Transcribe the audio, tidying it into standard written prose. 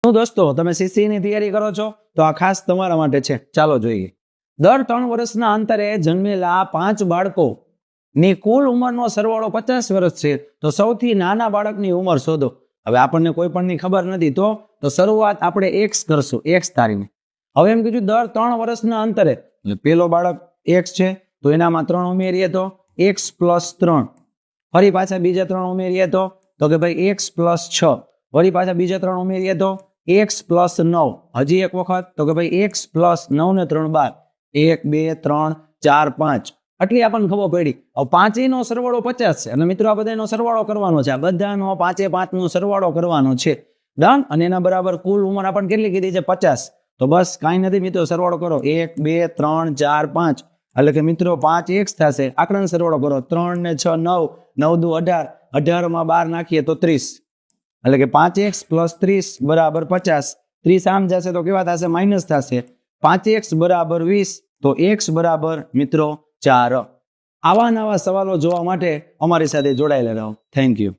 શું દોસ્તો તમે સીસીની તૈયારી કરો છો તો આ ખાસ તમારા માટે છે. ચાલો જોઈએ. દર 3 વર્ષના અંતરે જન્મેલા 5 બાળકોની કુલ ઉંમરનો સરવાળો 50 વર્ષ છે. તો સૌથી નાના બાળકની ઉંમર શોધો. હવે આપણને કોઈ પણની ખબર નથી તો શરૂઆત આપણે x કરશું, x ધારીને. હવે એમ કીધું દર 3 વર્ષના અંતરે પેલો બાળક x છે તો એનામાં 3 ઉમેરીએ તો x + 3. ફરી પાછા બીજા 3 ઉમેરીએ તો કે ભાઈ x + 6. વળી પાછા બીજા 3 ઉમેરીએ તો x + 9. હજી એક વખત તો કે ભાઈ x + 9 ને 3 12. 1 2 3 4 5. આટલી આપણને ખબર પડી. હવે પાંચેયનો સરવાળો 50 છે અને મિત્રો આ બધાનો સરવાળો કરવાનો છે. આ બધાનો 5 5 નો સરવાળો કરવાનો છે. ડન. અને એના બરાબર કુલ ઉંમર આપણને કેટલી કીધી છે? 50. તો બસ કાંઈ નથી મિત્રો, સરવાળો કરો. 1 2 3 4 5. એટલે કે મિત્રો 5x થશે. આંકડાનો સરવાળો કરો. 3 ને 6 9. 9 દુ 18. 18 માં 12 નાખીએ તો 30. એટલે કે 5x + 30 = 50. 30 આમ જશે તો કેવા થશે? માઇનસ થશે. 5x = 20. તો x બરાબર મિત્રો 4. આવા નવા સવાલો જોવા માટે અમારી સાથે જોડાયેલા રહો. Thank you.